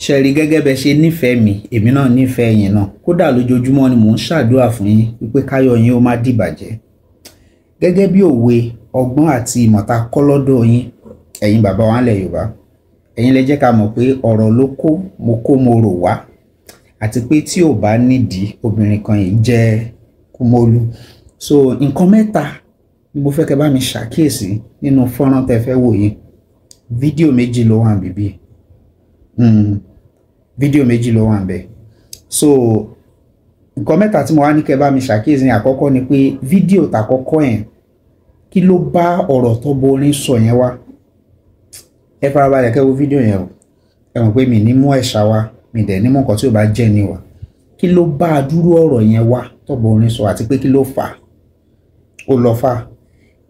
ṣe rí gẹ́gẹ́ bẹ́ ṣe nífẹ̀ẹ́ mi èmi náà nífẹ̀ẹ́ yín náà kódà lójoojúmọ́ ni mò ń ṣàdúrà fún yín wípé káyọ̀ yín ó má dìbàjẹ́ gẹ́gẹ́ bí òwe ọgbọ́n àti ìmọ̀ta kọ́ lọ́dọ̀ yín ẹ̀yin bàbá wa ńlẹ̀ Yorùbá ẹ̀yin lẹ jẹ́ ká mọ̀ pé ọ̀rọ̀ ló kó mo rò wá àti pé tí ò bá nídìí obìnrin kan yìí jẹ́ kúmọ́lú so nǹkan mẹ́ta ni mo fẹ́ kẹ́ bá mi ṣàkíyèsí nínú fọ́nrán tẹ́ fẹ́ wò yìí fídíò méjì ló wà níbí fídíò méjì ló wà níbẹ̀ so nǹkan mẹ́ta tí mo wá ní kẹ́ bá mi ṣàkíyèsí ní àkọ́kọ́ ni pé fídíò tàkọ́kọ́ yẹn kí ló bá ọ̀rọ̀ tó borin sọ yẹn wá ẹ farabalẹ̀ kẹ́ wo fídíò yẹn o ẹ mọ̀ pé mi ní mú ẹ̀ṣà wá mi dẹ̀ ní mọ̀ nǹkan tí ò bá jẹ́ ní wa kí ló bá a dúró ọ̀rọ̀ yẹn wá tó borin sọ àti pé kí ló fà ó lọ fà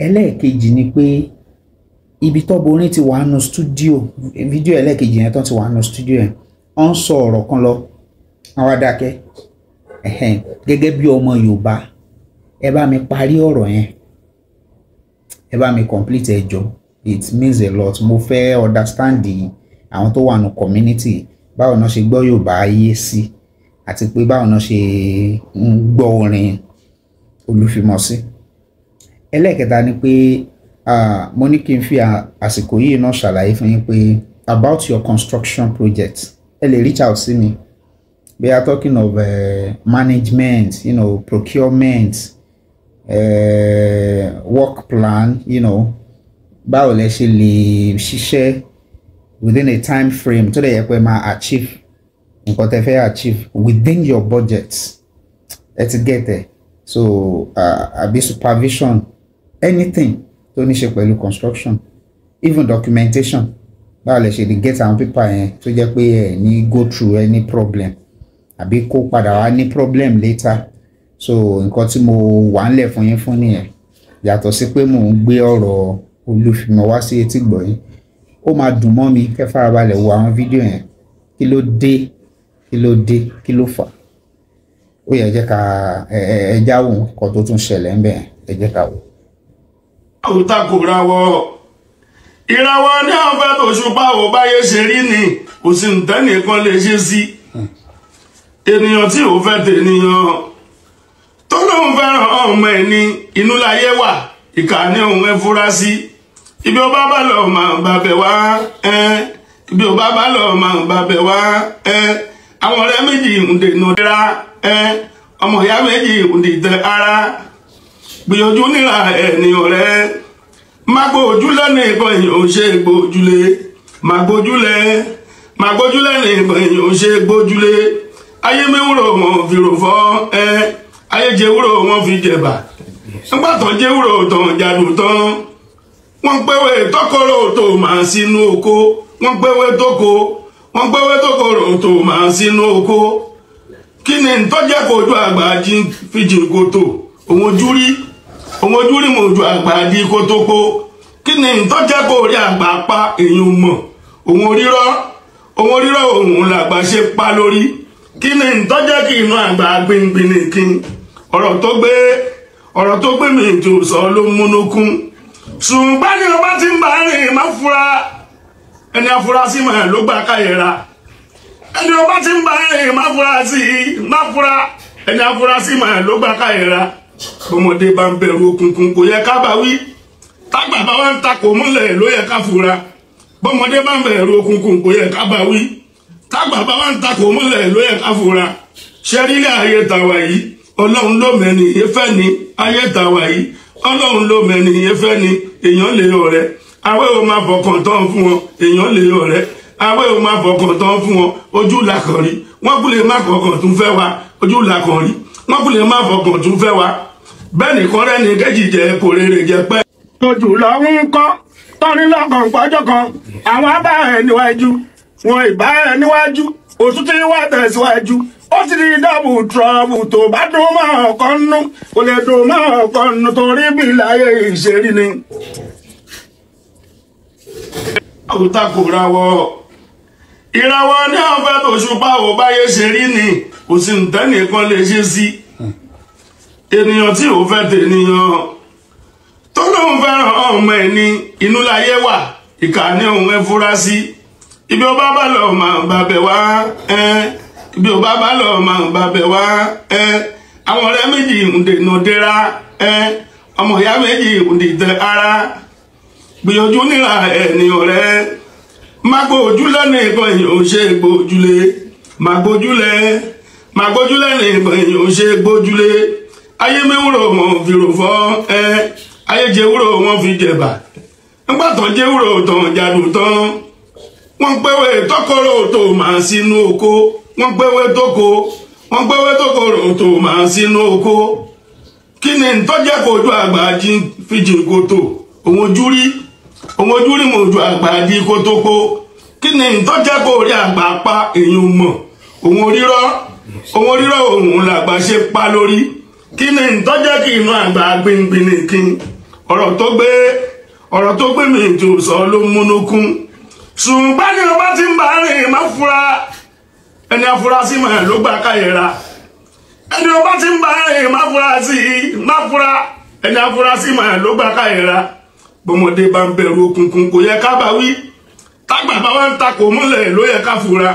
ẹlẹ́ẹ̀kejì ni pé ibi tó borin ti wà nù stúdíò fídíò ẹlẹ́ẹ̀kejì yẹn tó ti wà nù stúdíò yẹn ó ń sọ ọ̀rọ̀ kan lọ àwọn adákẹ́ gẹ́gẹ́ bí ọmọ Yorùbá ẹ bá mi parí ọ̀rọ̀ yẹn ẹ bá mi complete ẹjọ́ it means a lot mo fẹ́ understand àwọn tó wà nù community báwo náà ṣe gbọ́ Yorùbá ayé sí àti pé báwo náà ṣe ń gbọ́ orin Olúfimọ́ sí ẹlẹ́ẹ̀kẹta ni pé mo ní kí n fi àsìkò yìí náà ṣàlàyé fún yín pé about your construction project ẹ lè reach out sí mi. We are talking of management, you know, procurement, work plan, you know, báwo lẹ ṣe lè ṣiṣẹ́ within a time frame tó lè yẹ pé máa achieve nǹkan tẹ́ fẹ́ achieve within your budget. Ẹ ti get it. So, àbí supervision, anything tó ní ṣe pẹ̀lú construction, even documentation. Báwo lẹ ṣe lè get àwọn paper yẹn tó jẹ́ pé ẹ ní go through any problem. Àbí kó padà wá ní problem later so nǹkan tí mo wà ńlẹ̀ fún yín fún nìyẹn yàtọ̀ sí pé mò ń gbé ọ̀rọ̀ Olúfimọ́ wá sí etí gbọ́ yín ó máa dùn mọ́ mi kẹ́ farabalẹ̀ wo àwọn fídíò yẹn kí ló dé kí ló fà ó yẹ jẹ́ ká ẹ jáwọ́ nǹkan tó tún ṣẹlẹ̀ ńbẹ̀ ẹ jẹ́ ká wò. àwùtá kò rawọ́ ìrawọ́ ní àwọn fẹ́ tó ṣùpá ò báyé ṣe rí ni kò sí nǹkan lè ṣe sí ènìyàn tí ò fẹ́ tènìyàn tó lóun fẹ́ràn ọmọ ẹni inú láyé wà ìkà ní òun ẹ fura sí ibi ó bá lọ máa bá bẹ̀ wá ibi ó bá lọ máa bá bẹ̀ wá àwọn ọ̀rẹ́ méjì ń dènà ra ọmọ ìyá méjì ń dìtẹ̀ ara gbìyànjú níra ẹni ọ̀rẹ́ má gbójúlẹ̀ nìkan èèyàn ò ṣe gbójúlé má gbójúlẹ̀ nìkan èèyàn ò ṣe gbójúlé ayé mewúrò wọn fi rò fọ́ ayé jẹwúrò wọn fi jẹ̀bà nígbà tán jẹwúrò tán jádùn tán wọ́n pẹ́wé tọ́kọ̀rò tó máa sínú oko wọ́n pẹ́wé tọ́kọ̀rò tó máa sínú oko kí ni tọ́jẹ́ kò ojú àgbà jí fi jìn kòtò òun ojú rí mo ojú àgbà jí kòtò po kí ni tọ́jẹ́ kò rí àgbà pa èèyàn mọ̀ òun rírọ́ òun làgbà ṣe pa lórí kí ni tọ́jẹ́ kí inú àgbà gbìngbìn nìkin ọ̀rọ̀ tó gbé mi tó sọ ló múnúkún ṣùgbọ́n ní ọba tí ń bá rìn má fura ẹni afurasí mà ló gbà káyẹ̀ra ẹni ọba tí ń bá rìn má fura ẹni afurasí mà ló gbà káyẹ̀ra ọmọdé bá ń bẹ̀rù òkùnkùn kò yẹ ká bá wí tágbà bá wá ń takò múlẹ̀ ló yẹ ká fura bọ́mọdé bá ń bẹ̀rù òkùnkùn kò yẹ ká bá wí tágbà bá wá ń takò múlẹ̀ ló yẹ ká fura ṣẹ́rílẹ̀ ayé tàwa yìí ọlọ́run ló mẹ́ni ìyẹ́fẹ́ ni ayé tàwa yìí ọlọ́run ló mẹ́ni ìyẹ́fẹ́ ni èèyàn lè ọ̀rẹ́ àwẹ́ ò máa fọkàn tán fún wọn èèyàn lè ọ̀rẹ́ àwẹ́ ò máa fọkàn tán fún wọn ojú làkàn rí wọ́n kú lè má fọkàn tún fẹ́ wa ojú làkàn rí wọ́n kú lè má fọkàn tún fẹ́ wa bẹ́ẹ̀ nìkan rẹ́ ni kẹ́jì jẹ kò rere jẹ pẹ́. ojú lọ́wọ́ ń kọ́ tọ́ni lọ́kàn pọ́jọ́ kan àwọn abá ẹ̀ níwájú wọn ìbá ẹ̀ níwájú òtútù wà tẹ̀síwájú ó ti di dábù trọ́bù tó bá dùn mọ́ ọkàn nú kò lè dùn mọ́ ọkàn nú torí bí láyé ìṣerí ni. àwùtá kò rawọ́ ìrawọ́ ní àwọn fẹ́ tó ṣùpá ò báyé ṣe rí ni kò sí nǹkan lè ṣe sí ènìyàn tí ò fẹ́ tènìyàn tó lóun fẹ́ràn ọmọ ẹni inú láyé wà ìkà ní òun ẹ fura sí ibi ó bá bá lọ máa bá bẹ̀ wá ibi ó bá bá lọ máa bá bẹ̀ wá àwọn ọ̀rẹ́ méjì ń dènà dẹ́ra ọmọ ìyá méjì ń dìtẹ̀ ara gbìyànjú níra ẹni ọ̀rẹ́ má gbójúlẹ̀ nìkan èèyàn ò ṣe gbójúlé má gbójúlẹ̀ nìkan èèyàn ò ṣe gbójúlé ayé mẹ́wúrò wọn fi rò fọ́ ayé jẹ́wúrò wọn fi jẹ̀bà nígbà tán jẹ́wúrò tán jádùn tán wọ́n pẹ́wé tọ́kọ̀rọ̀ tó máa sínú oko wọ́n pẹ́wé tọ́kọ̀rọ̀ tó máa sínú oko kí ni tọ́jẹ́ kojú àgbà fìjì kòtò òun ojú rí mo ojú àgbà di kótópó kí ni tọ́jẹ́ kó rí àgbà pa èèyàn mọ̀ òun rírọ́ òun làgbà ṣe pa lórí kí ni tọ́jẹ́ kí inú àgbà gbìngbìn nìkin ọ̀rọ̀ tó gbé mi tó sọ ló múnúkún ṣùgbọ́n ní ọba tí ń bá rìn má fura ẹni afurasí mà ló gbà káyẹ̀ra ẹni ọba tí ń bá rìn má fura ẹni afurasí mà ló gbà káyẹ̀ra bọ́mọdé bá ń bẹ̀rù òkùnkùn kò yẹ ká bá wí tágbà bá wá ń takò mọ́lẹ̀ ló yẹ ká fura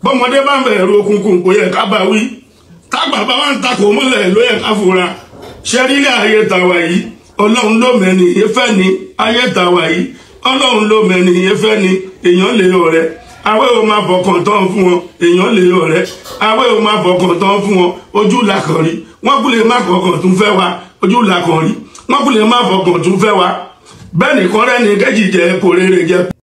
bọ́mọdé bá ń bẹ̀rù òkùnkùn kò yẹ ká bá wí tágbà bá wá ń takò mọ́lẹ̀ ló yẹ ká fura ṣẹ́rílẹ̀ ayé tàwa yìí ọlọ́run ló mẹ́ni ìfẹ́ ni ayé tàwa yìí ọlọ́run ló mẹ́ni ìfẹ́ ni èèyàn lè ọ̀rẹ́ àwẹ́ ò máa fọkàn tán fún wọn èèyàn lè ọ̀rẹ́ àwẹ́ ò máa fọkàn tán fún wọn ojú làkàn rí wọ́n kú lè má fọkàn tún fẹ́ wa ojú làkàn rí wọ́n kú lè má fọkàn tún fẹ́ wa bẹ́ẹ̀ nìkan rẹ́ni kejì jẹ́ kò rere jẹ́.